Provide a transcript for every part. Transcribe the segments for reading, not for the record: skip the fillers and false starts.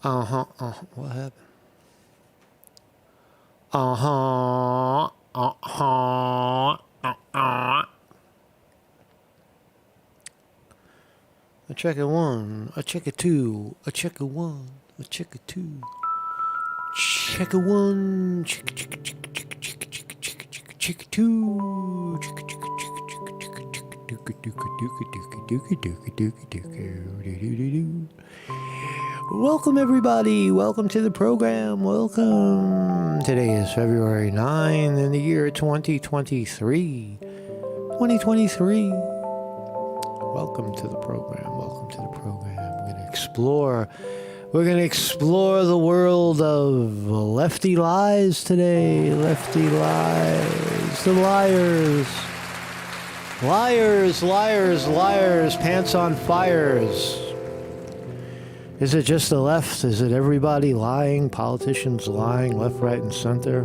What happened? Uh-huh. A check it one, a check it two, a check it one, a check it two. Check it one, check it, check it, check it, check it, check it, check it, check it, check it, check it two, check it, check it, check it, check it, check it, check it, dooka dooka dooka dooka dooka dooka dooka dooka. Welcome everybody, welcome to the program, welcome. Today is February 9 in the year 2023. 2023. Welcome to the program, welcome to the program. We're gonna explore the world of lefty lies today. Lefty lies. The liars. Liars, liars, liars. Pants on fires. Is it just the left? Is it everybody lying? Politicians lying left, right, and center?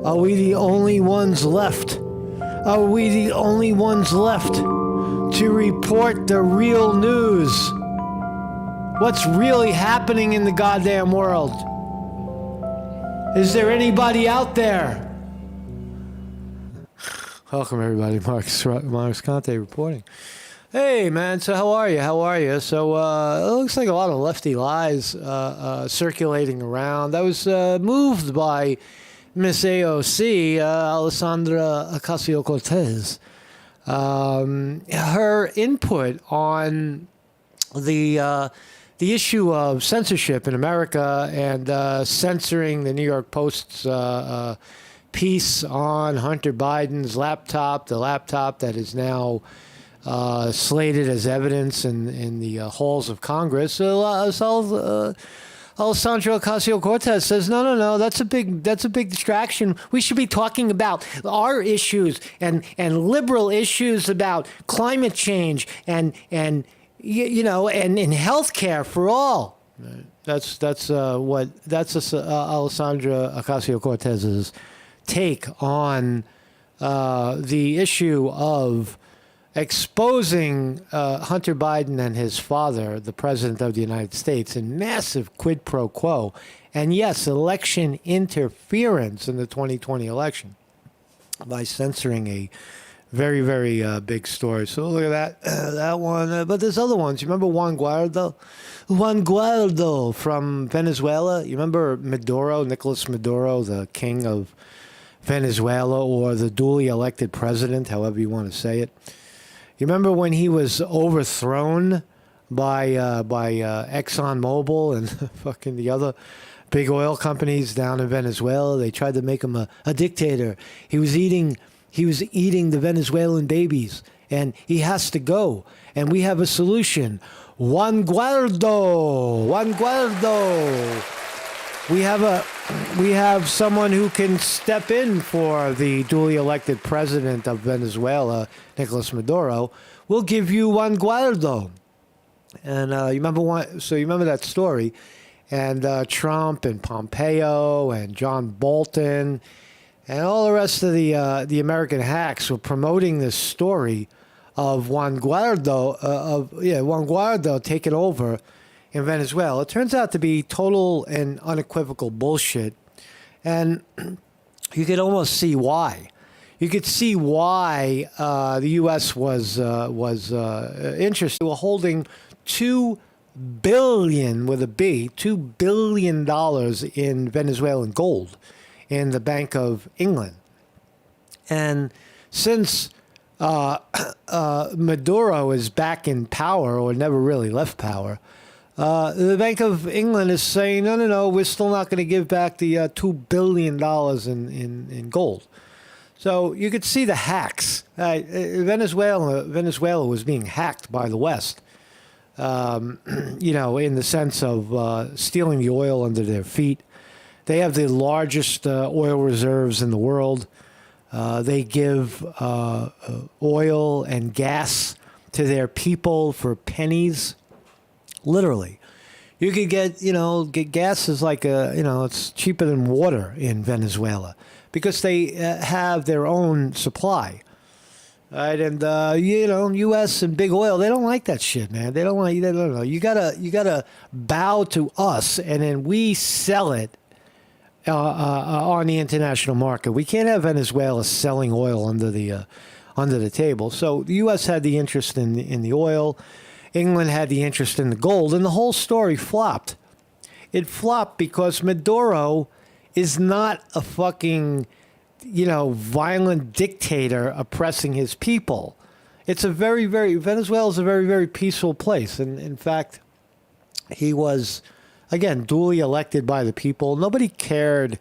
Are we the only ones left? Are we the only ones left to report the real news? What's really happening in the goddamn world? Is there anybody out there? Welcome everybody, Marcus Conte reporting. Hey man, so how are you? How are you? So it looks like a lot of lefty lies circulating around. I was moved by Miss AOC, Alessandra Ocasio-Cortez. Her input on the issue of censorship in America and censoring the New York Post's piece on Hunter Biden's laptop, the laptop that is now slated as evidence in the halls of Congress. Alessandra Ocasio-Cortez says, no, that's a big distraction. We should be talking about our issues and liberal issues about climate change and healthcare for all. That's Alessandra Ocasio-Cortez's take on the issue of exposing Hunter Biden and his father, the president of the United States, in massive quid pro quo, and yes, election interference in the 2020 election by censoring a very, very big story. So look at that one. But there's other ones. You remember Juan Guaido? Juan Guaido from Venezuela. You remember Maduro, Nicolas Maduro, the king of Venezuela, or the duly elected president, however you want to say it. You remember when he was overthrown by ExxonMobil and fucking the other big oil companies down in Venezuela? They tried to make him a dictator. He was eating the Venezuelan babies, and he has to go. And we have a solution. Juan Guaido. We have someone who can step in for the duly elected president of Venezuela, Nicolas Maduro. We'll give you Juan Guaido. And you remember that story. And Trump and Pompeo and John Bolton and all the rest of the American hacks were promoting this story of Juan Guaido taking over in Venezuela. It turns out to be total and unequivocal bullshit, and you could almost see why. You could see why the U.S. was interested. They were holding $2 billion with a B, $2 billion in Venezuelan gold in the Bank of England, and since Maduro is back in power or never really left power, the Bank of England is saying, no, we're still not going to give back the $2 billion in gold. So you could see the hacks. Venezuela was being hacked by the West, in the sense of stealing the oil under their feet. They have the largest oil reserves in the world. They give oil and gas to their people for pennies. Literally. You could get gas is like it's cheaper than water in Venezuela because they have their own supply. Right, and U.S. and big oil, they don't like that shit, man. They don't like. They don't know. You gotta bow to us, and then we sell it on the international market. We can't have Venezuela selling oil under the table. So the U.S. had the interest in the oil, England had the interest in the gold, and the whole story flopped. It flopped because Maduro is not a fucking violent dictator oppressing his people. It's a Venezuela is a very, very peaceful place. And in fact, he was, again, duly elected by the people. Nobody cared.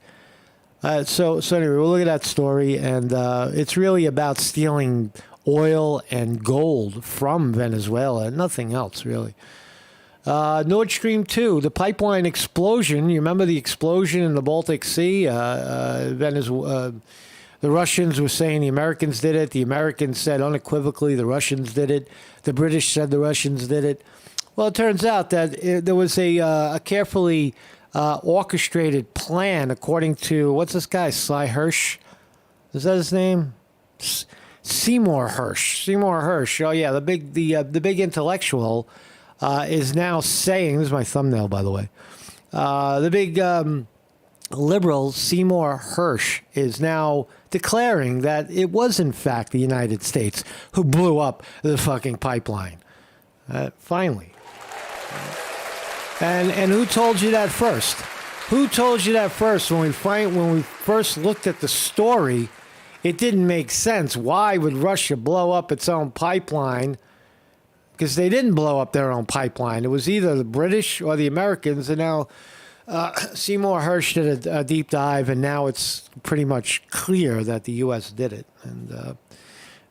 So anyway, we'll look at that story. And it's really about stealing oil and gold from Venezuela and nothing else, really. Nord Stream 2, the pipeline explosion. You remember the explosion in the Baltic Sea? Venezuela. The Russians were saying the Americans did it. The Americans said unequivocally the Russians did it. The British said the Russians did it. Well, it turns out that there was a carefully orchestrated plan, according to, what's this guy, Cy Hirsch? Is that his name? Seymour Hirsch. Seymour Hirsch. Oh yeah, the big intellectual is now saying, this is my thumbnail, by the way. The big liberal Seymour Hirsch is now declaring that it was, in fact, the United States who blew up the fucking pipeline. Finally. And who told you that first? Who told you that first? When we first looked at the story, it didn't make sense. Why would Russia blow up its own pipeline? Because they didn't blow up their own pipeline. It was either the British or the Americans. And now Seymour Hirsch did a deep dive, and now it's pretty much clear that the U.S. did it. And,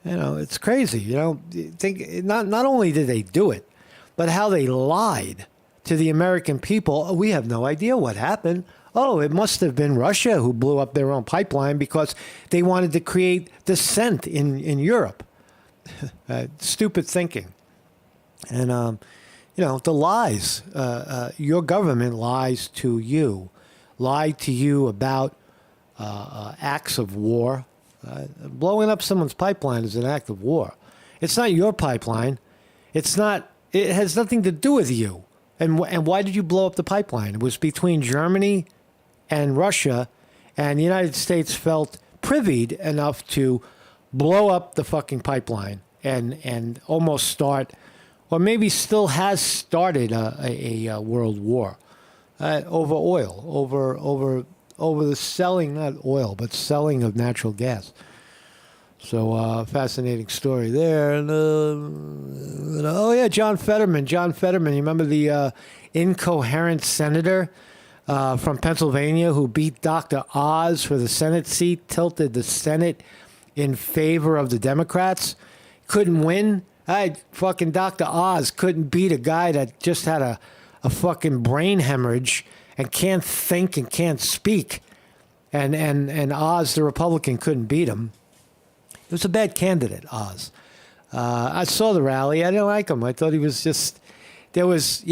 it's crazy. Think not only did they do it, but how they lied to the American people. Oh, we have no idea what happened. Oh, it must have been Russia who blew up their own pipeline because they wanted to create dissent in Europe. Stupid thinking. And, the lies, your government lies to you, lied to you about acts of war. Blowing up someone's pipeline is an act of war. It's not your pipeline. It has nothing to do with you. And why did you blow up the pipeline? It was between Germany and Russia, and the United States felt privied enough to blow up the fucking pipeline and almost start, or maybe still has started a world war over oil, over the selling, not oil, but selling of natural gas. So fascinating story there. And, John Fetterman. John Fetterman, you remember the incoherent senator from Pennsylvania who beat Dr. Oz for the Senate seat, tilted the Senate in favor of the Democrats, couldn't win. Fucking Dr. Oz couldn't beat a guy that just had a fucking brain hemorrhage and can't think and can't speak. And Oz, the Republican, couldn't beat him. It was a bad candidate, Oz. I saw the rally. I didn't like him. I thought he was just, there was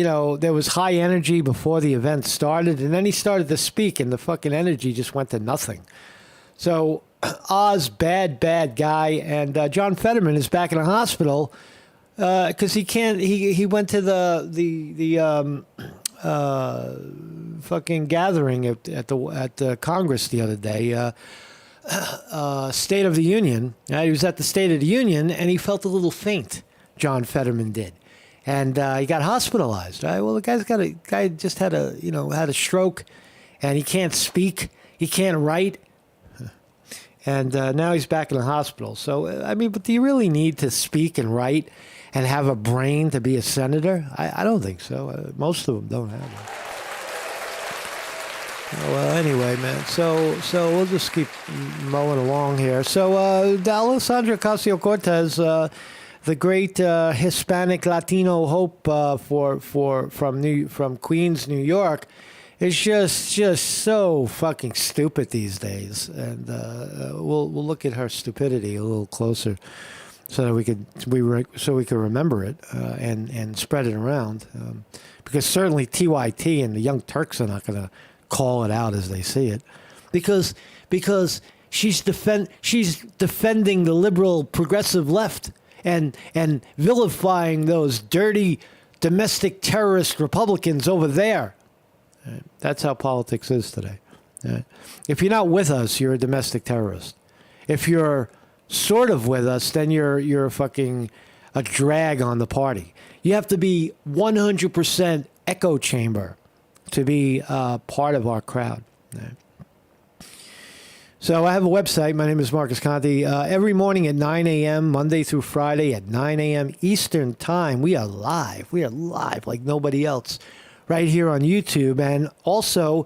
high energy before the event started, and then he started to speak, and the fucking energy just went to nothing. So Oz, bad guy, and John Fetterman is back in the hospital because he can't. He went to the fucking gathering at the Congress the other day. State of the Union. He was at the State of the Union, and he felt a little faint. John Fetterman did, and he got hospitalized. Right? Well, the guy just had a stroke, and he can't speak, he can't write, and now he's back in the hospital. So but do you really need to speak and write and have a brain to be a senator? I don't think so. Most of them don't have it. Well, anyway, man, so we'll just keep mowing along here. So Alessandra Ocasio-Cortez, the great Hispanic Latino hope from Queens, New York, is just so fucking stupid these days. And we'll look at her stupidity a little closer so that we could remember it and spread it around. Because certainly TYT and the Young Turks are not going to call it out as they see it, because she's defending the liberal progressive left and vilifying those dirty domestic terrorist Republicans over there. That's how politics is today. If you're not with us, you're a domestic terrorist. If you're sort of with us, then you're fucking a drag on the party. You have to be 100% echo chamber to be part of our crowd. So I have a website. My name is Marcus Conte. Every morning at 9 a.m., Monday through Friday at 9 a.m. Eastern Time, we are live. We are live like nobody else right here on YouTube. And also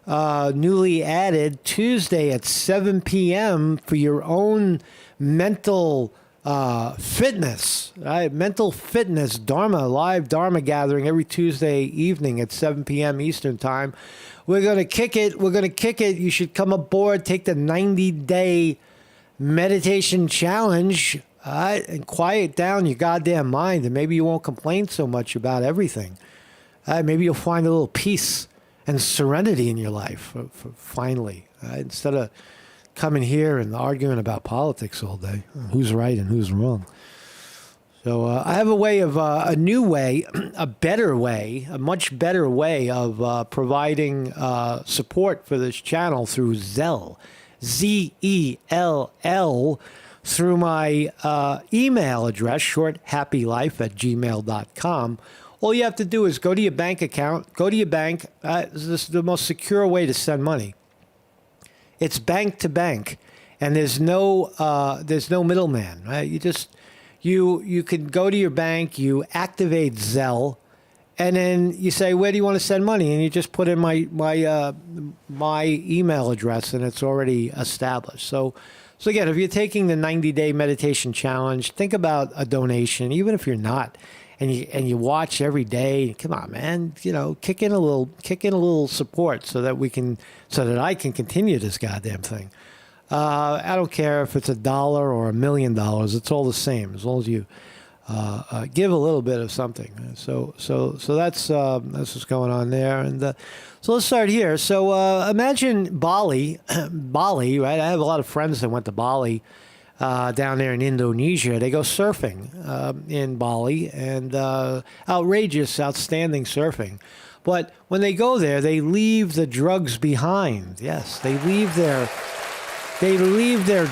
newly added Tuesday at 7 p.m. for your own mental fitness, right? Mental fitness, live Dharma gathering every Tuesday evening at 7 p.m. Eastern Time. We're going to kick it. You should come aboard, take the 90-day meditation challenge, and quiet down your goddamn mind, and maybe you won't complain so much about everything. Maybe you'll find a little peace and serenity in your life, finally, instead of coming here and arguing about politics all day, who's right and who's wrong. So I have a new way, a better way, a much better way of providing support for this channel through Zelle, Zell, through my email address, shorthappylife@gmail.com. All you have to do is go to your bank account, go to your bank. This is the most secure way to send money. It's bank to bank, and there's no middleman, right? You can go to your bank, you activate Zelle, and then you say, where do you want to send money? And you just put in my email address, and it's already established. So again, if you're taking the 90-day meditation challenge, think about a donation, even if you're not, and you watch every day. Come on, man, kick in a little support so that I can continue this goddamn thing. I don't care if it's $1 or $1 million. It's all the same as long as you give a little bit of something. So that's what's going on there. And so let's start here. So imagine Bali, right? I have a lot of friends that went to Bali down there in Indonesia. They go surfing in Bali, and outrageous, outstanding surfing. But when they go there, they leave the drugs behind. Yes, they leave their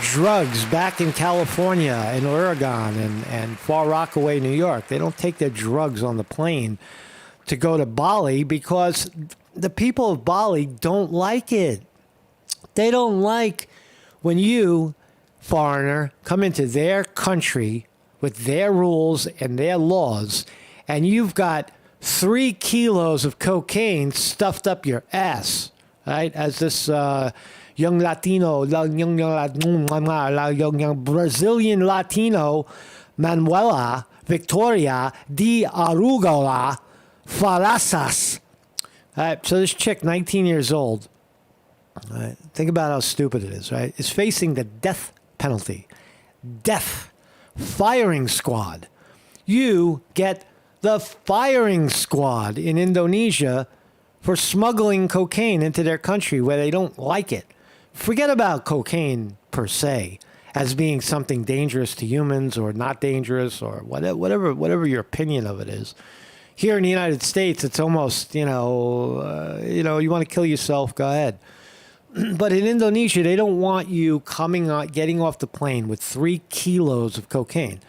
drugs back in California and Oregon and Far Rockaway, New York. They don't take their drugs on the plane to go to Bali because the people of Bali don't like it. They don't like when you, foreigner, come into their country with their rules and their laws, and you've got 3 kilos of cocaine stuffed up your ass, right? As this young Brazilian Latino, Manuela Victoria de Arugula Falasas. Right, so this chick, 19 years old, right, think about how stupid it is, right? Is facing the death penalty. Death. Firing squad. You get the firing squad in Indonesia for smuggling cocaine into their country where they don't like it. Forget about cocaine per se as being something dangerous to humans or not dangerous or whatever your opinion of it is. Here in the United States, it's almost, you want to kill yourself, go ahead. But in Indonesia, they don't want you getting off the plane with 3 kilos of cocaine.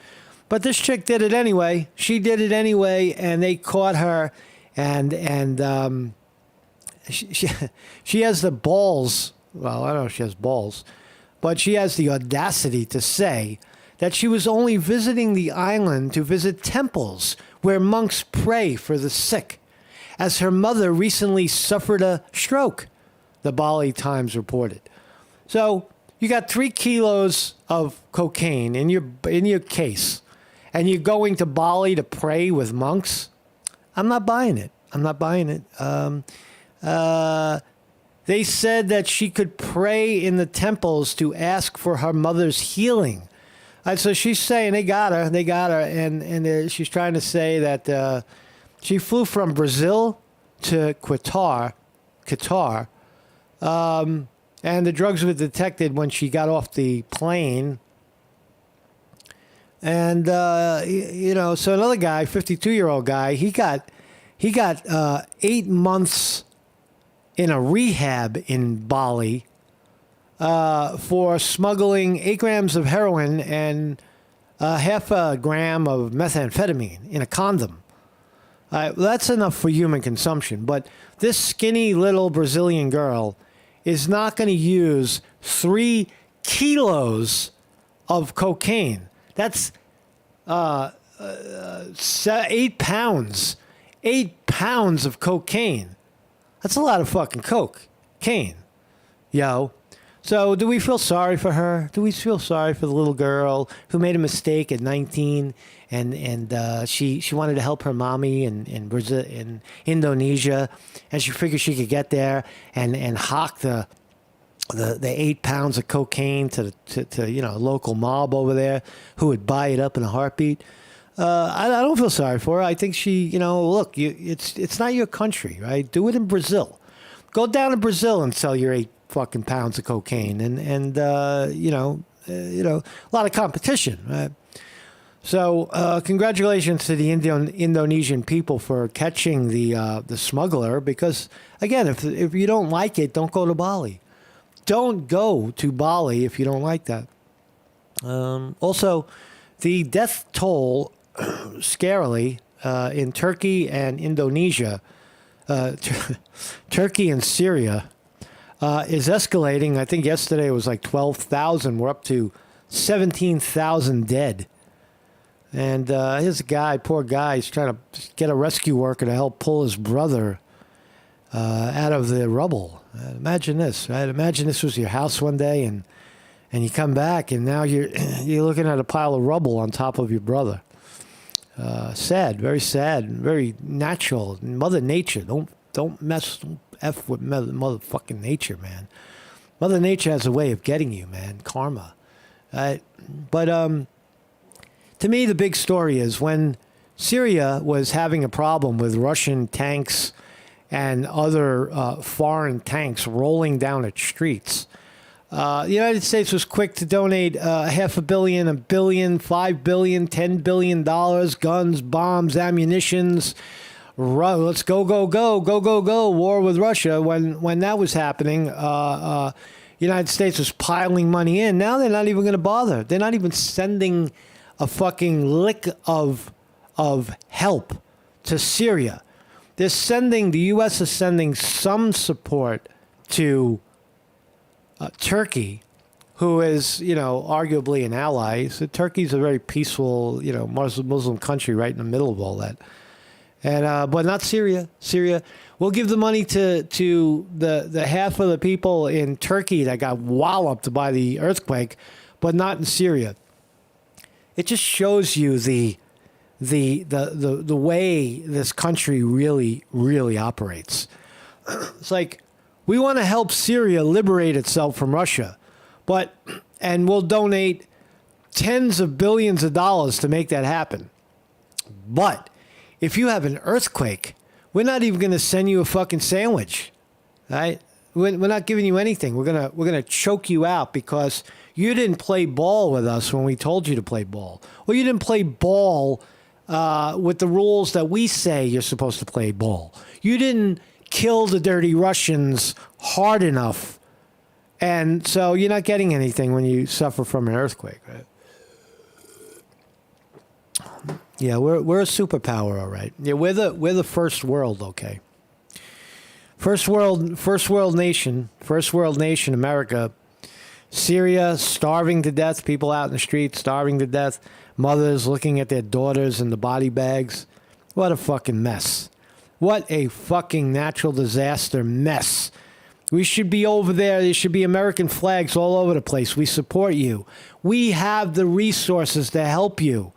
But this chick did it anyway. She did it anyway, and they caught her, and she has the balls. Well, I don't know if she has balls, but she has the audacity to say that she was only visiting the island to visit temples where monks pray for the sick, as her mother recently suffered a stroke, the Bali Times reported. So you got 3 kilos of cocaine in your case, and you're going to Bali to pray with monks? I'm not buying it. They said that she could pray in the temples to ask for her mother's healing. So she's saying they got her, and she's trying to say that she flew from Brazil to Qatar, And the drugs were detected when she got off the plane. And, so another guy, 52-year-old guy, he got 8 months in a rehab in Bali for smuggling 8 grams of heroin and half a gram of methamphetamine in a condom. That's enough for human consumption. But this skinny little Brazilian girl is not going to use 3 kilos of cocaine. That's 8 pounds. 8 pounds of cocaine. That's a lot of fucking cocaine. Yo. So do we feel sorry for her? Do we feel sorry for the little girl who made a mistake at 19 and she wanted to help her mommy in Brazil, in Indonesia, and she figured she could get there and hawk the 8 pounds of cocaine to a local mob over there who would buy it up in a heartbeat. I don't feel sorry for her. I think she, look, it's not your country, right? Do it in Brazil. Go down to Brazil and sell your 8 fucking pounds of cocaine, and a lot of competition, right? So, congratulations to the Indonesian people for catching the smuggler. Because again, if you don't like it, don't go to Bali. Don't go to Bali if you don't like that. Also, the death toll, scarily, in Turkey and Indonesia, Turkey and Syria, is escalating. I think yesterday it was like 12,000. We're up to 17,000 dead. And here's a guy, poor guy, he's trying to get a rescue worker to help pull his brother out of the rubble. Imagine this, right? Imagine this was your house one day, and you come back, and now you're looking at a pile of rubble on top of your brother. Sad, very natural. Mother Nature, don't F with motherfucking nature, man. Mother Nature has a way of getting you, man. Karma. Right? But to me, the big story is when Syria was having a problem with Russian tanks and other foreign tanks rolling down its streets, the United States was quick to donate $500 million, $1 billion, $5 billion, $10 billion, guns, bombs, ammunitions. Let's go, war with Russia. When that was happening, United States was piling money in. Now they're not even going to bother. They're not even sending a fucking lick of help to Syria. The U.S. is sending some support to Turkey, who is, arguably an ally. So Turkey's a very peaceful, Muslim country right in the middle of all that. And but not Syria. Syria, we'll give the money to the half of the people in Turkey that got walloped by the earthquake, but not in Syria. It just shows you the way this country really operates. It's like, we want to help Syria liberate itself from Russia, and we'll donate tens of billions of dollars to make that happen. But if you have an earthquake, we're not even going to send you a fucking sandwich, right? We're not giving you anything. We're gonna choke you out because you didn't play ball with us when we told you to play ball, or you didn't play ball with the rules that we say you're supposed to play ball. You didn't kill the dirty Russians hard enough, and so you're not getting anything when you suffer from an earthquake, right? Yeah, we're a superpower, all right. Yeah, we're the first world, okay. First world nation, America. Syria, starving to death, people out in the streets starving to death, mothers looking at their daughters in the body bags. What a fucking mess. What a fucking natural disaster mess. We should be over there. There should be American flags all over the place. We support you. We have the resources to help you.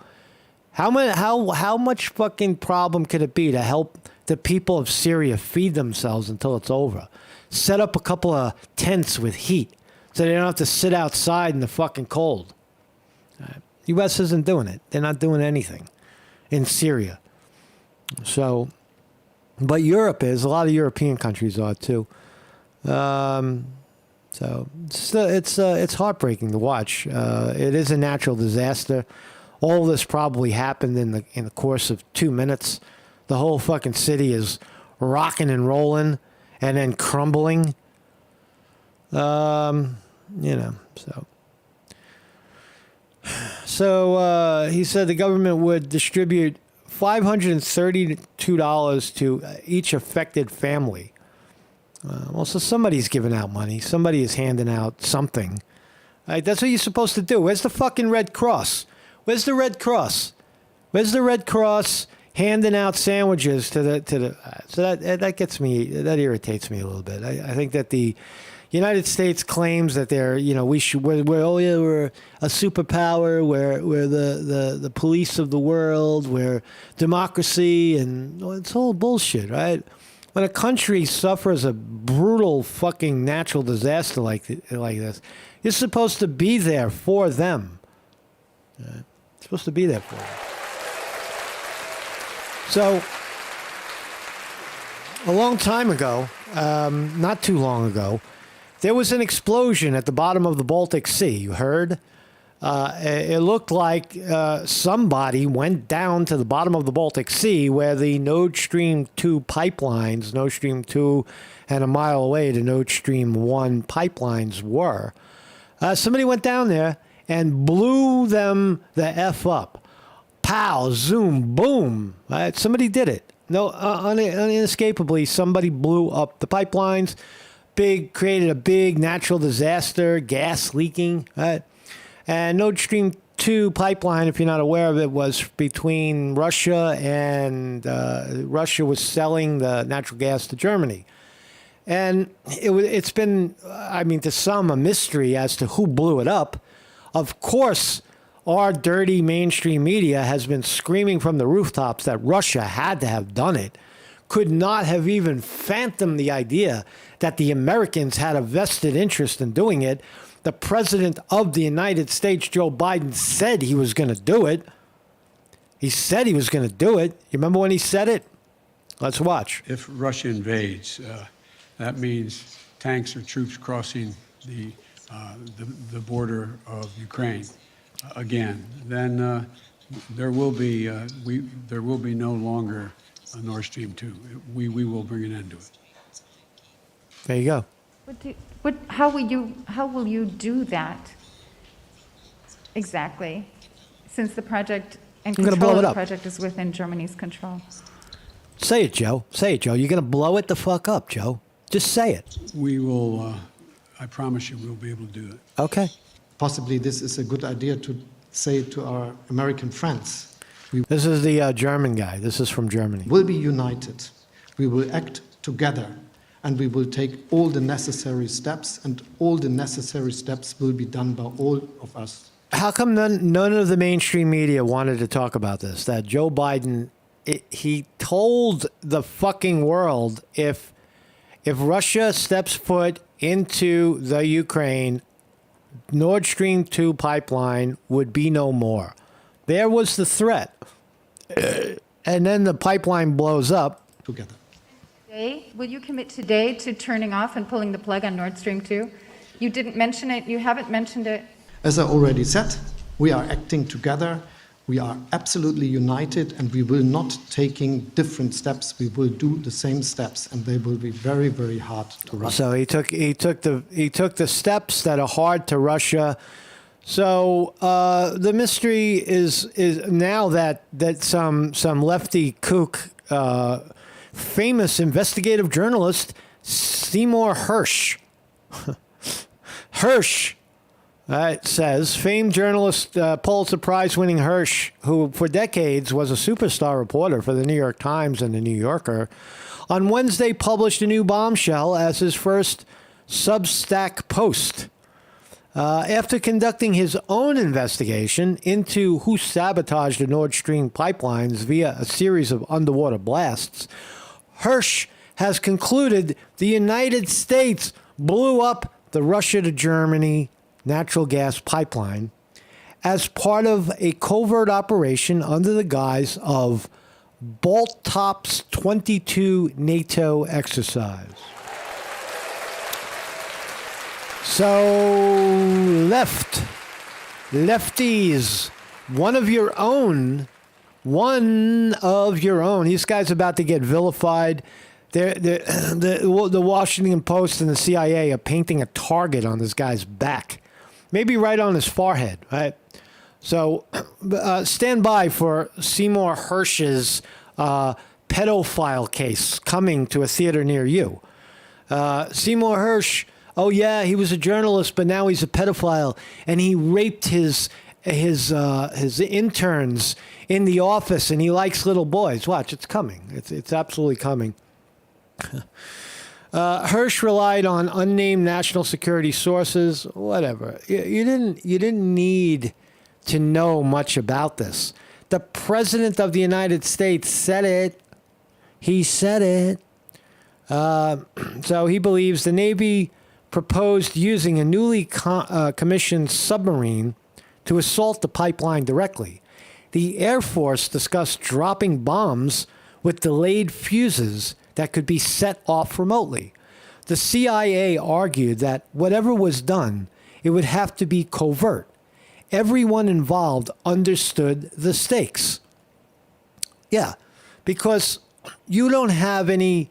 How much fucking problem could it be to help the people of Syria feed themselves until it's over? Set up a couple of tents with heat so they don't have to sit outside in the fucking cold. U.S. isn't doing it. They're not doing anything in Syria. So, but Europe is. A lot of European countries are too. So So it's heartbreaking to watch. It is a natural disaster. All this probably happened in the course of 2 minutes. The whole fucking city is rocking and rolling and then crumbling. So he said the government would distribute $532 to each affected family. So somebody's giving out money. Somebody is handing out something. Right, that's what you're supposed to do. Where's the fucking Red Cross? Where's the Red Cross? Where's the Red Cross handing out sandwiches to the? So that gets me. That irritates me a little bit. I think that the United States claims that we're a superpower, we're the police of the world, we're democracy, and it's all bullshit, right? When a country suffers a brutal fucking natural disaster like this, you're supposed to be there for them. You're supposed to be there for them. So, a long time ago, not too long ago, there was an explosion at the bottom of the Baltic Sea. You heard? It looked like somebody went down to the bottom of the Baltic Sea where the Nord Stream 2 pipelines, Nord Stream 2 and a mile away the Nord Stream 1 pipelines were. Somebody went down there and blew them the F up. Pow, zoom, boom. Right? Somebody did it. No, inescapably, somebody blew up the pipelines. Created a big natural disaster, gas leaking, right? And Nord Stream 2 pipeline, if you're not aware of it, was between Russia and Russia was selling the natural gas to Germany. And it's been, to some, a mystery as to who blew it up. Of course, our dirty mainstream media has been screaming from the rooftops that Russia had to have done it. Could not have even fathomed the idea that the Americans had a vested interest in doing it. The president of the United States, Joe Biden, said he was going to do it. He said he was going to do it. You remember when he said it? Let's watch. If Russia invades, that means tanks or troops crossing the border of Ukraine again. Then there will be no longer a Nord Stream 2. We will bring an end to it. There you go. How will you do that exactly? Since the project and control of the project is within Germany's control. Say it, Joe. Say it, Joe. You're going to blow it the fuck up, Joe. Just say it. We will, I promise you, we'll be able to do it. Okay. Possibly this is a good idea to say to our American friends. This is the German guy. This is from Germany. We'll be united. We will act together. And we will take all the necessary steps, and all the necessary steps will be done by all of us. How come none of the mainstream media wanted to talk about this? That Joe Biden, he told the fucking world if Russia steps foot into the Ukraine, Nord Stream 2 pipeline would be no more. There was the threat. And then the pipeline blows up. Together. Will you commit today to turning off and pulling the plug on Nord Stream 2? You didn't mention it. You haven't mentioned it. As I already said, we are acting together. We are absolutely united, and we will not taking different steps. We will do the same steps, and they will be very, very hard to Russia. So he took the steps that are hard to Russia. So the mystery is now that some lefty kook. Famous investigative journalist Seymour Hersh. Says famed journalist Pulitzer Prize-winning Hersh, who for decades was a superstar reporter for the New York Times and the New Yorker, on Wednesday published a new bombshell as his first Substack post. After conducting his own investigation into who sabotaged the Nord Stream pipelines via a series of underwater blasts, Hersh has concluded the United States blew up the Russia to Germany natural gas pipeline as part of a covert operation under the guise of Baltop's 22 NATO exercise. lefties, one of your own. These guys about to get vilified. The Washington Post and the CIA are painting a target on this guy's back, maybe right on his forehead, right? So stand by for Seymour Hersh's pedophile case coming to a theater near you. Seymour Hersh, oh yeah, he was a journalist, but now he's a pedophile, and he raped his interns in the office, and he likes little boys. Watch, it's coming. It's absolutely coming. Hersh relied on unnamed national security sources. Whatever. You didn't need to know much about this. The President of the United States said it. He said it. So he believes the Navy proposed using a newly commissioned submarine to assault the pipeline directly. The Air Force discussed dropping bombs with delayed fuses that could be set off remotely. The CIA argued that whatever was done, it would have to be covert. Everyone involved understood the stakes. Yeah, because you don't have any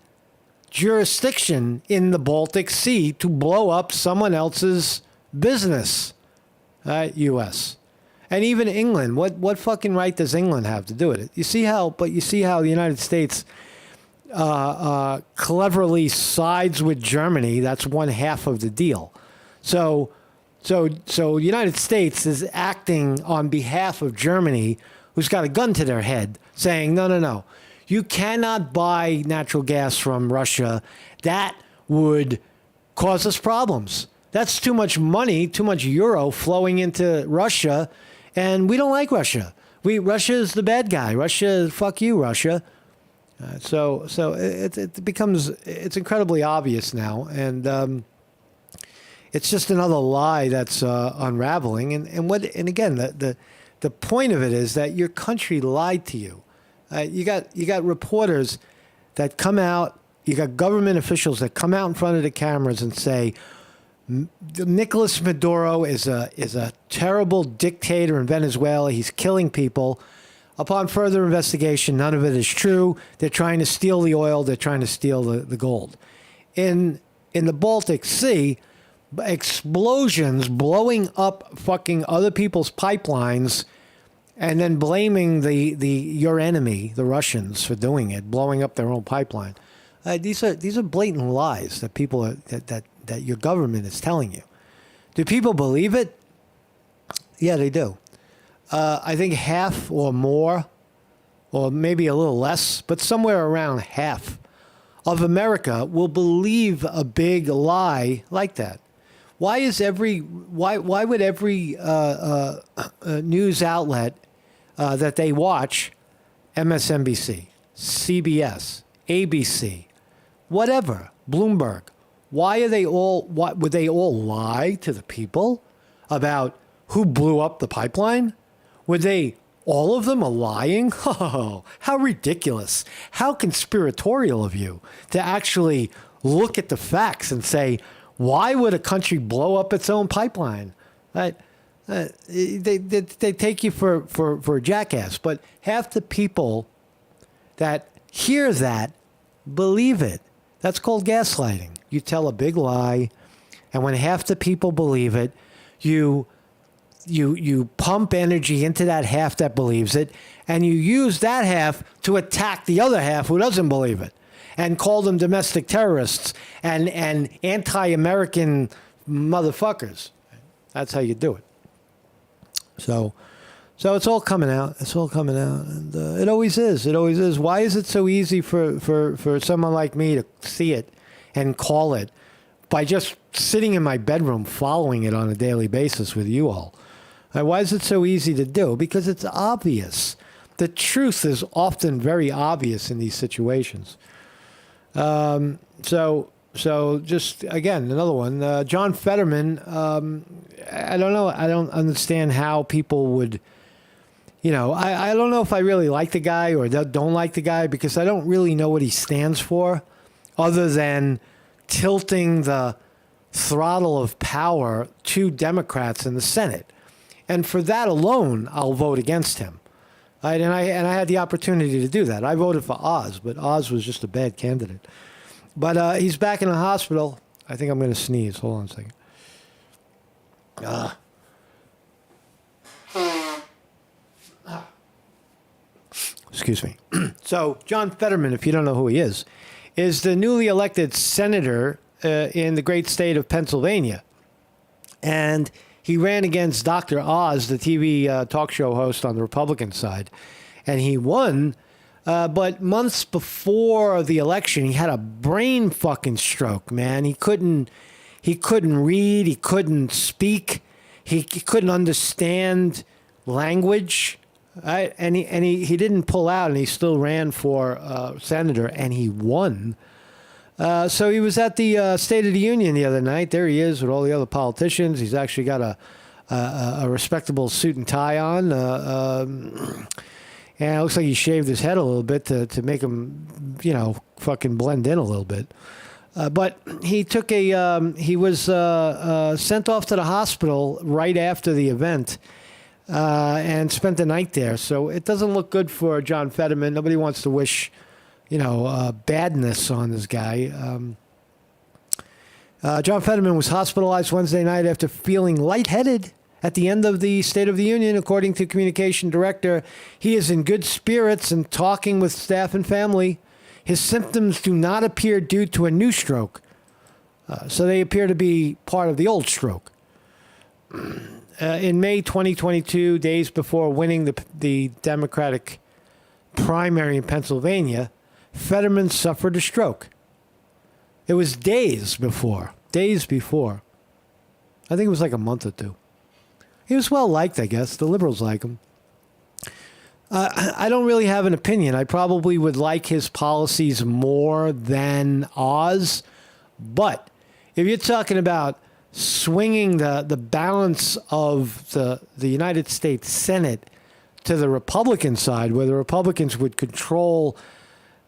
jurisdiction in the Baltic Sea to blow up someone else's business, U.S. And even England, what fucking right does England have to do it? You see how the United States cleverly sides with Germany. That's one half of the deal. So the United States is acting on behalf of Germany, who's got a gun to their head, saying, no. You cannot buy natural gas from Russia. That would cause us problems. That's too much money, too much euro flowing into Russia, and we don't like Russia. Russia is the bad guy. Russia, fuck you, Russia. So it's incredibly obvious now, and it's just another lie that's unraveling. And again, the point of it is that your country lied to you. You got reporters that come out. You got government officials that come out in front of the cameras and say, Nicolas Maduro is a terrible dictator in Venezuela. He's killing people. Upon further investigation, none of it is true. They're trying to steal the oil. They're trying to steal the gold. In the Baltic Sea, explosions blowing up fucking other people's pipelines, and then blaming your enemy, the Russians, for doing it, blowing up their own pipeline. These are blatant lies that people that your government is telling you. Do people believe it? Yeah, they do. I think half or more, or maybe a little less, but somewhere around half of America will believe a big lie like that. Why would every news outlet that they watch, MSNBC, CBS, ABC, whatever, Bloomberg, would they all lie to the people about who blew up the pipeline? Would they, all of them are lying? Oh, how ridiculous. How conspiratorial of you to actually look at the facts and say, why would a country blow up its own pipeline? Right? They take you for a jackass, but half the people that hear that believe it. That's called gaslighting. You tell a big lie, and when half the people believe it, you pump energy into that half that believes it, and you use that half to attack the other half who doesn't believe it, and call them domestic terrorists and anti-American motherfuckers. That's how you do it. So it's all coming out. It's all coming out, and it always is. It always is. Why is it so easy for someone like me to see it and call it by just sitting in my bedroom following it on a daily basis with you all? Why is it so easy to do? Because it's obvious. The truth is often very obvious in these situations. So just, again, another one. John Fetterman, I don't know. I don't understand how people would, I don't know if I really like the guy or don't like the guy, because I don't really know what he stands for other than tilting the throttle of power to Democrats in the Senate. And for that alone, I'll vote against him. Right? And I had the opportunity to do that. I voted for Oz, but Oz was just a bad candidate. But he's back in the hospital. I think I'm going to sneeze. Hold on a second. Excuse me. So John Fetterman, if you don't know who he is the newly elected senator in the great state of Pennsylvania. And he ran against Dr. Oz, the TV talk show host on the Republican side. And he won. But months before the election, he had a brain fucking stroke, man. He couldn't read. He couldn't speak. He couldn't understand language. Right? And he didn't pull out, and he still ran for senator, and he won. So he was at the State of the Union the other night. There he is with all the other politicians. He's actually got a respectable suit and tie on. And it looks like he shaved his head a little bit to make him, fucking blend in a little bit. But he took he was sent off to the hospital right after the event and spent the night there. So it doesn't look good for John Fetterman. Nobody wants to wish, badness on this guy. John Fetterman was hospitalized Wednesday night after feeling lightheaded at the end of the State of the Union. According to communication director, he is in good spirits and talking with staff and family. His symptoms do not appear due to a new stroke, so they appear to be part of the old stroke. In May 2022, days before winning the Democratic primary in Pennsylvania, Fetterman suffered a stroke. It was days before. I think it was like a month or two. He was well liked, I guess. The liberals like him. I don't really have an opinion. I probably would like his policies more than Oz. But if you're talking about swinging the balance of the United States Senate to the Republican side, where the Republicans would control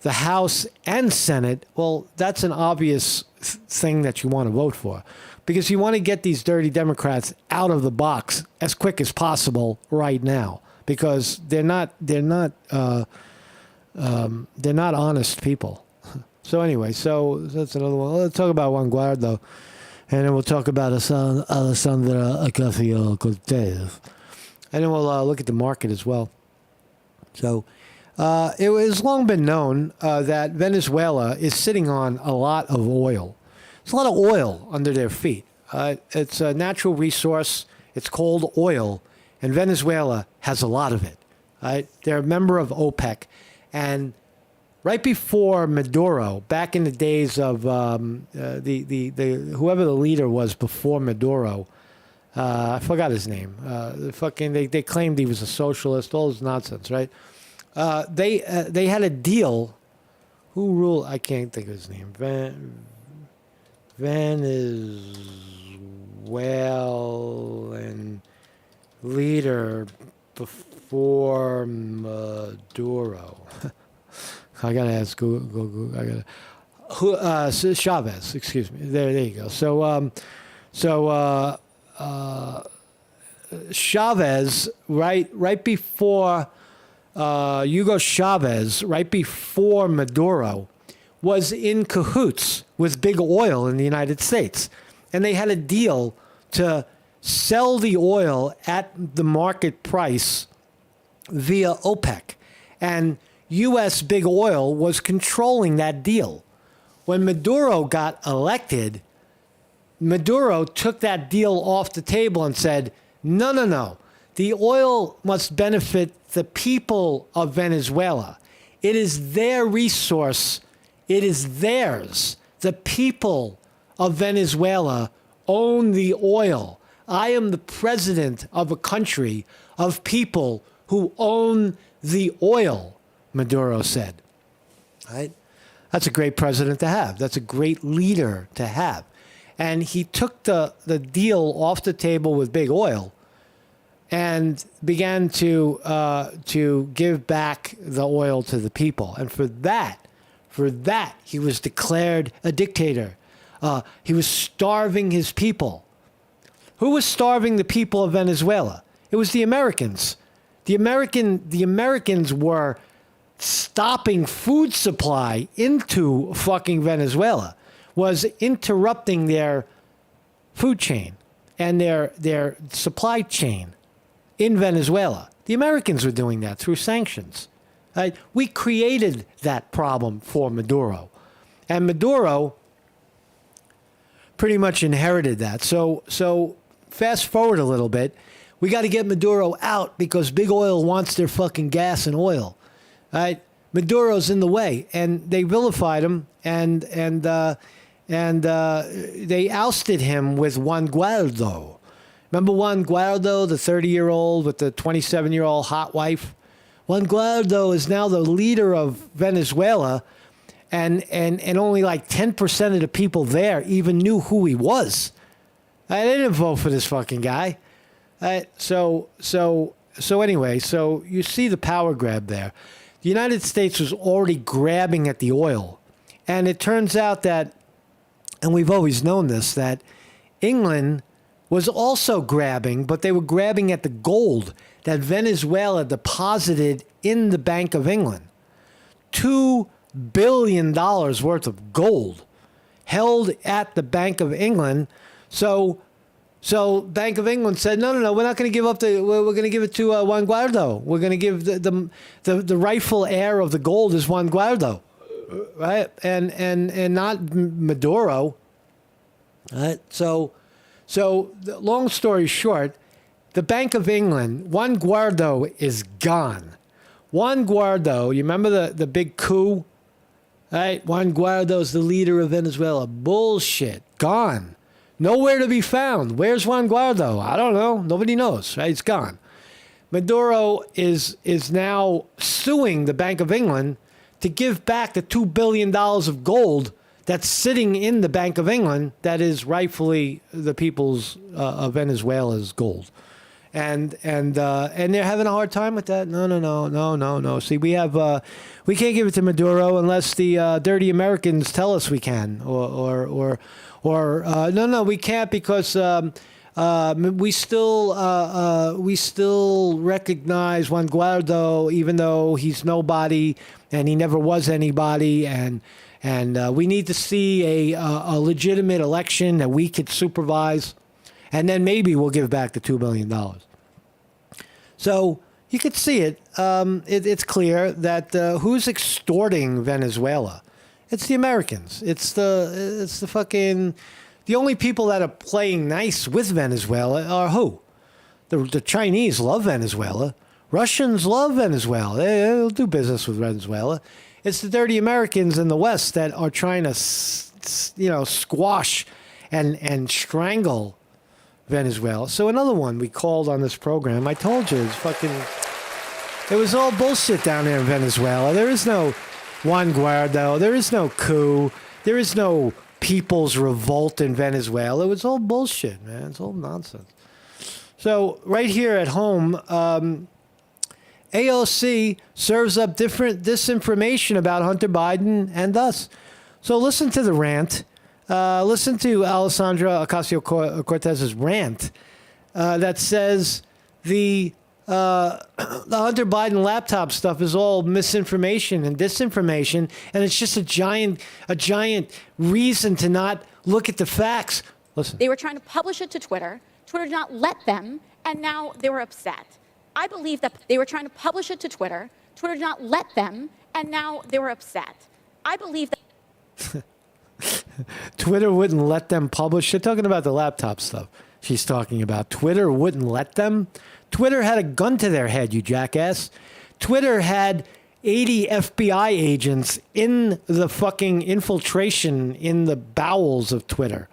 the House and Senate, well, that's an obvious thing that you want to vote for, because you want to get these dirty Democrats out of the box as quick as possible right now, because they're not honest people. So anyway, so that's another one. Let's talk about Juan Guaido, and then we'll talk about Alessandra Ocasio-Cortez, and then we'll look at the market as well. So it has long been known that Venezuela is sitting on a lot of oil. There's a lot of oil under their feet. It's a natural resource. It's called oil, and Venezuela has a lot of it. Right? They're a member of OPEC, and right before Maduro, back in the days of the whoever the leader was before Maduro, I forgot his name. They claimed he was a socialist. All this nonsense, right? They had a deal. Who ruled? I can't think of his name. Venezuelan leader before Maduro. I gotta ask Google. Chavez. Excuse me. There you go. So Chavez, right before Hugo Chavez, right before Maduro, was in cahoots with big oil in the United States. And they had a deal to sell the oil at the market price via OPEC. And U.S. big oil was controlling that deal. When Maduro got elected, Maduro took that deal off the table and said, no. The oil must benefit the people of Venezuela. It is their resource. It is theirs. The people of Venezuela own the oil. I am the president of a country of people who own the oil, Maduro said. Right? That's a great president to have. That's a great leader to have. And he took the deal off the table with big oil and began to give back the oil to the people. And for that, he was declared a dictator. He was starving his people. Who was starving the people of Venezuela? It was the Americans. The Americans were stopping food supply into fucking Venezuela, was interrupting their food chain and their supply chain in Venezuela. The Americans were doing that through sanctions. Right? We created that problem for Maduro. And Maduro pretty much inherited that. So fast forward a little bit. We got to get Maduro out because big oil wants their fucking gas and oil. Right? Maduro's in the way, and they vilified him, and they ousted him with Juan Guaido. Remember Juan Guaido, the 30-year-old with the 27-year-old hot wife? Juan Guaido is now the leader of Venezuela, and only like 10% of the people there even knew who he was. They didn't vote for this fucking guy. So anyway, so you see the power grab there. The United States was already grabbing at the oil. And it turns out that, and we've always known this, that England was also grabbing, but they were grabbing at the gold that Venezuela deposited in the Bank of England. $2 billion worth of gold held at the Bank of England. So Bank of England said, no, we're not going to give up we're going to give it to Juan Guaido. We're going to give the rightful heir of the gold is Juan Guaido, right? And not Maduro, right? So long story short, the Bank of England, Juan Guaido is gone. Juan Guaido, you remember the big coup? Right? Juan Guaido is the leader of Venezuela. Bullshit. Gone. Nowhere to be found. Where's Juan Guaido? I don't know. Nobody knows. Right? It's gone. Maduro is now suing the Bank of England to give back the $2 billion of gold that's sitting in the Bank of England that is rightfully the people's of Venezuela's gold. And they're having a hard time with that. No. See, we can't give it to Maduro unless the dirty Americans tell us we can, or no, we can't because we still recognize Juan Guaido even though he's nobody and he never was anybody, and we need to see a legitimate election that we could supervise. And then maybe we'll give back the $2 billion. So you could see it. It's clear that who's extorting Venezuela? It's the Americans. It's the fucking... The only people that are playing nice with Venezuela are who? The Chinese love Venezuela. Russians love Venezuela. They'll do business with Venezuela. It's the dirty Americans in the West that are trying to, squash and strangle Venezuela. So another one we called on this program. I told you, it was all bullshit down there in Venezuela. There is no Juan Guaido. There is no coup. There is no people's revolt in Venezuela. It was all bullshit, man. It's all nonsense. So right here at home, AOC serves up different disinformation about Hunter Biden and us. So listen to the rant. Listen to Alessandra Ocasio-Cortez's rant that says the Hunter Biden laptop stuff is all misinformation and disinformation, and it's just a giant reason to not look at the facts. Listen. They were trying to publish it to Twitter. Twitter did not let them, and now they were upset. I believe that they were trying to publish it to Twitter. Twitter did not let them, and now they were upset. I believe that... Twitter wouldn't let them publish. They're talking about the laptop stuff she's talking about. Twitter wouldn't let them. Twitter had a gun to their head, you jackass. Twitter had 80 FBI agents in the fucking infiltration in the bowels of Twitter.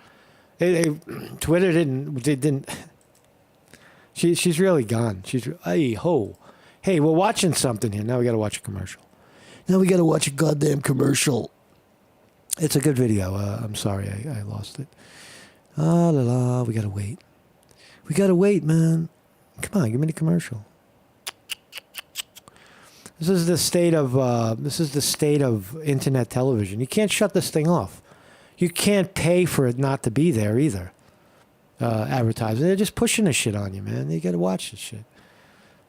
Twitter didn't. She's really gone. Hey, we're watching something here. Now we got to watch a commercial. Now we got to watch a goddamn commercial. It's a good video. I'm sorry I lost it. We got to wait. We got to wait, man. Come on, give me the commercial. This is the state of internet television. You can't shut this thing off. You can't pay for it not to be there either. Advertising. They're just pushing this shit on you, man. You got to watch this shit.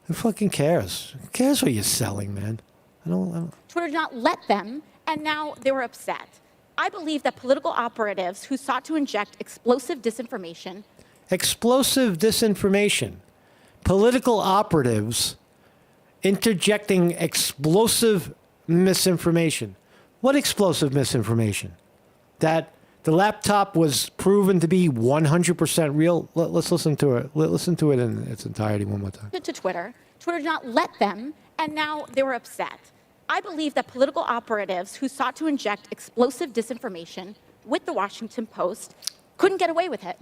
Who fucking cares? Who cares what you're selling, man? I don't. Twitter did not let them, and now they were upset. I believe that political operatives who sought to inject explosive disinformation. Explosive disinformation. Political operatives interjecting explosive misinformation. What explosive misinformation? That the laptop was proven to be 100% real? Let's listen to it. Listen to it in its entirety one more time. To Twitter. Twitter did not let them, and now they were upset. I believe that political operatives who sought to inject explosive disinformation with the Washington Post couldn't get away with it.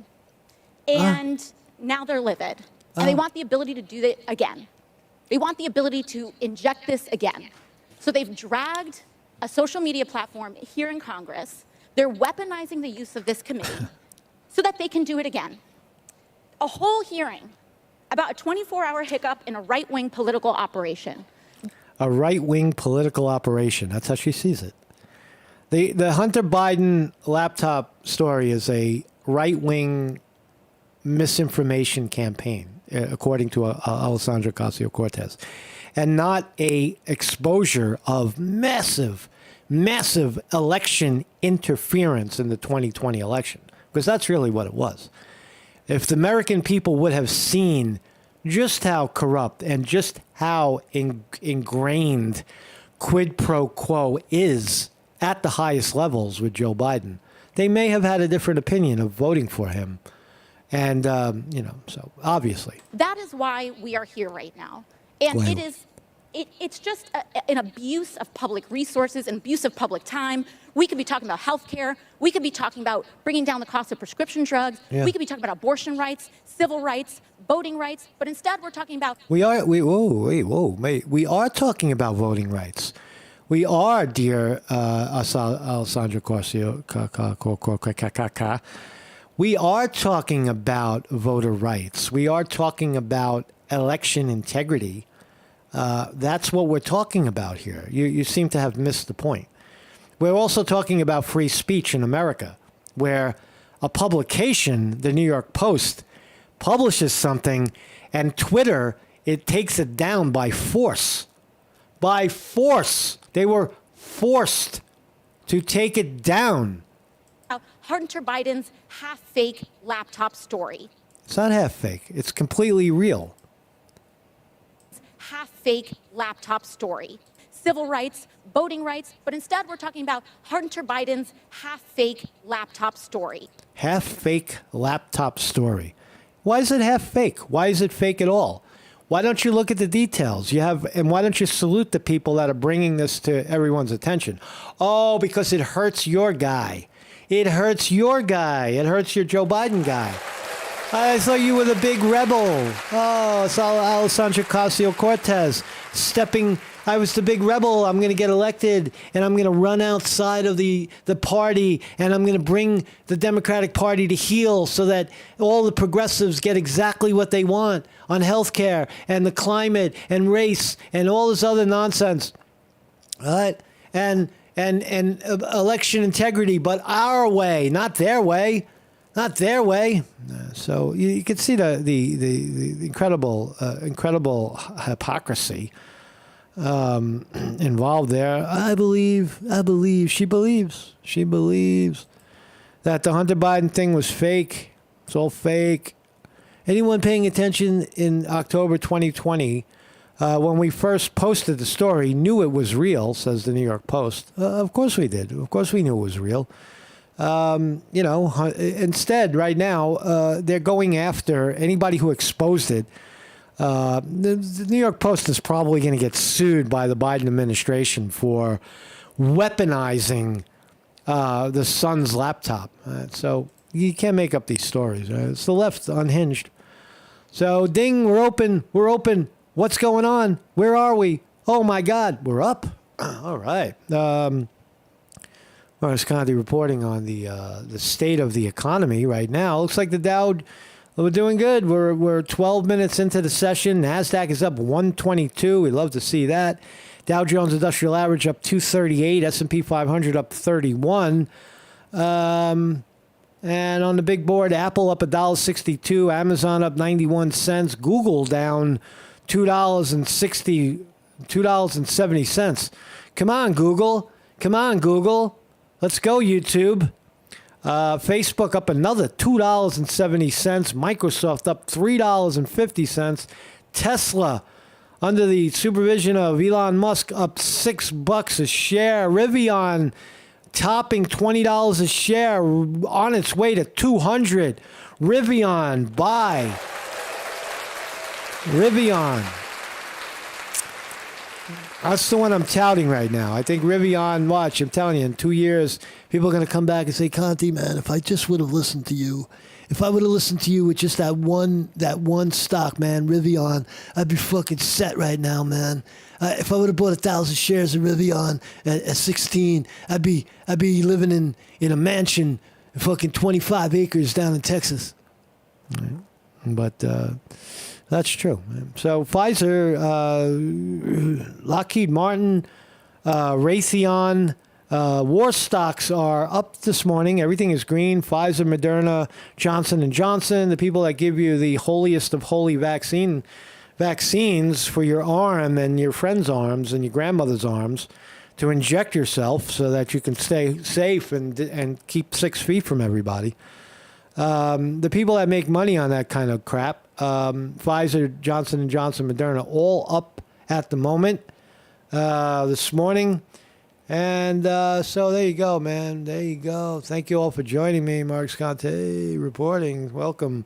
And now they're livid. And they want the ability to do it again. They want the ability to inject this again. So they've dragged a social media platform here in Congress. They're weaponizing the use of this committee so that they can do it again. A whole hearing about a 24-hour hiccup in a right-wing political operation. A right-wing political operation. That's how she sees it. The Hunter Biden laptop story is a right-wing misinformation campaign, according to Alessandra Ocasio-Cortez, and not a exposure of massive election interference in the 2020 election, because that's really what it was. If the American people would have seen just how corrupt and just how ingrained quid pro quo is at the highest levels with Joe Biden, they may have had a different opinion of voting for him. And, so obviously. That is why we are here right now. And Wow. it's just an abuse of public resources, an abuse of public time. We could be talking about healthcare. We could be talking about bringing down the cost of prescription drugs. Yeah. We could be talking about abortion rights, civil rights, voting rights. But instead, we're talking about We are talking about voting rights. We are, dear Alessandra Ocasio-Cortez. We are talking about voter rights. We are talking about election integrity. That's what we're talking about here. You seem to have missed the point. We're also talking about free speech in America, where a publication, the New York Post, publishes something, and Twitter, it takes it down by force. By force. They were forced to take it down. Hunter Biden's half-fake laptop story. It's not half fake. It's completely real. Half-fake laptop story. Civil rights, voting rights, but instead we're talking about Hunter Biden's half-fake laptop story. Half fake laptop story. Why is it half fake? Why is it fake at all? Why don't you look at the details? And why don't you salute the people that are bringing this to everyone's attention? Oh, because it hurts your guy. It hurts your guy. It hurts your Joe Biden guy. I thought you were the big rebel. Oh, it's Alessandra Ocasio-Cortez I was the big rebel. I'm going to get elected, and I'm going to run outside of the party, and I'm going to bring the Democratic Party to heel so that all the progressives get exactly what they want on health care and the climate and race and all this other nonsense. All right? And election integrity, but our way, not their way. Not their way. So you can see the incredible hypocrisy involved there. I believe she believes that the Hunter Biden thing was fake. It's all fake. Anyone paying attention in October 2020, when we first posted the story, knew it was real, says the New York Post. Of course we did. Of course we knew it was real. Instead, right now, they're going after anybody who exposed it. The New York Post is probably going to get sued by the Biden administration for weaponizing the son's laptop. So you can't make up these stories. It's the left unhinged. So, ding, we're open. We're open. What's going on? Where are we? Oh, my God, we're up. All right. Morris Conti reporting on the state of the economy right now. Looks like the Dow, we're doing good. We're 12 minutes into the session. NASDAQ is up 122. We love to see that. Dow Jones Industrial Average up 238. S&P 500 up 31. And on the big board, Apple up $1.62, Amazon up 91 cents, Google down $2.70. Come on, Google. Come on, Google. Let's go, YouTube. Facebook up another $2.70. Microsoft up $3.50. Tesla, under the supervision of Elon Musk, up $6 a share. Rivian topping $20 a share, on its way to $200. Rivian, buy. Rivian. That's the one I'm touting right now. I think Rivian, watch, I'm telling you, in 2 years, people are going to come back and say, Conti, man, if I just would have listened to you, if I would have listened to you with just that one stock, man, Rivian, I'd be fucking set right now, man. If I would have bought 1,000 shares of Rivian at 16, I'd be living in a mansion, fucking 25 acres down in Texas. Right. But that's true. So Pfizer, Lockheed Martin, Raytheon, war stocks are up this morning. Everything is green. Pfizer, Moderna, Johnson & Johnson, the people that give you the holiest of holy vaccines for your arm and your friend's arms and your grandmother's arms to inject yourself so that you can stay safe and keep 6 feet from everybody. The people that make money on that kind of crap, Pfizer, Johnson & Johnson, Moderna, all up at the moment this morning. And so there you go, man. There you go. Thank you all for joining me. Mark Scante reporting. Welcome.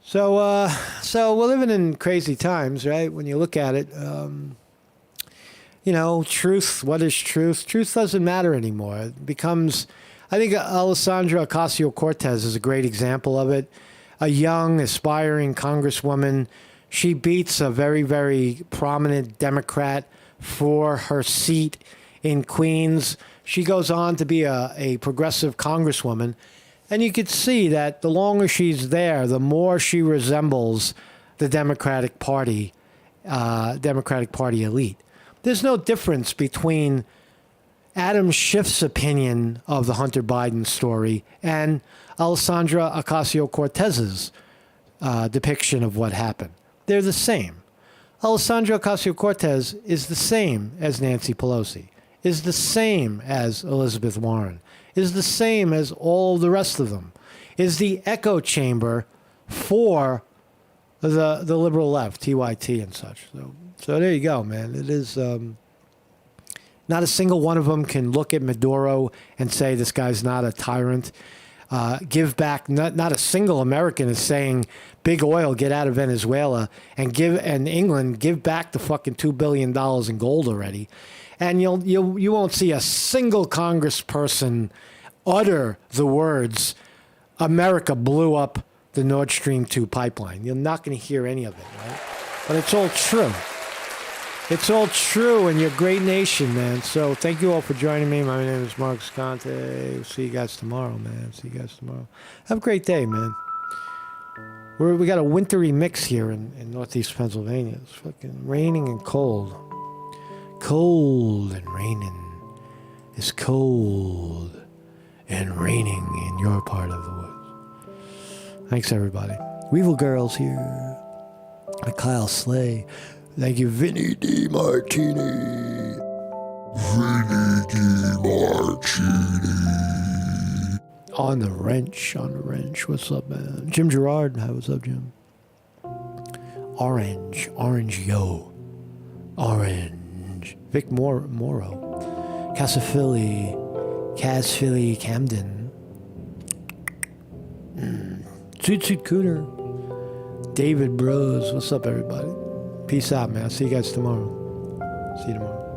So we're living in crazy times, right? When you look at it, truth. What is truth? Truth doesn't matter anymore. It becomes, I think Alessandra Ocasio-Cortez is a great example of it. A young, aspiring congresswoman. She beats a very, very prominent Democrat for her seat in Queens. She goes on to be a progressive congresswoman. And you could see that the longer she's there, the more she resembles the Democratic Party elite. There's no difference between Adam Schiff's opinion of the Hunter Biden story and Alessandra Ocasio-Cortez's depiction of what happened. They're the same. Alessandra Ocasio-Cortez is the same as Nancy Pelosi, is the same as Elizabeth Warren, is the same as all the rest of them, is the echo chamber for the liberal left, TYT and such. So there you go, man. It is not a single one of them can look at Maduro and say this guy's not a tyrant. Give back. Not a single American is saying big oil, get out of Venezuela, and England give back the fucking $2 billion in gold already. And you won't see a single congressperson utter the words, America blew up the Nord Stream 2 pipeline. You're not going to hear any of it, right? But it's all true. It's all true, and you're a great nation, man. So thank you all for joining me. My name is Mark Scante. We'll see you guys tomorrow, man. See you guys tomorrow. Have a great day, man. We got a wintry mix here in northeast Pennsylvania. It's fucking raining and cold. Cold and raining. It's cold and raining in your part of the woods. Thanks, everybody. Weevil Girls here. Kyle Slay. Thank you, Vinny D. Martini. Vinny D. Martini. On the wrench. What's up, man? Jim Gerard. Hi, what's up, Jim? Orange, yo. Orange. Vic Morrow. Casaphilly. Philly, Camden. Toot Cooter. David Bros. What's up, everybody? Peace out, man. I'll see you guys tomorrow. See you tomorrow.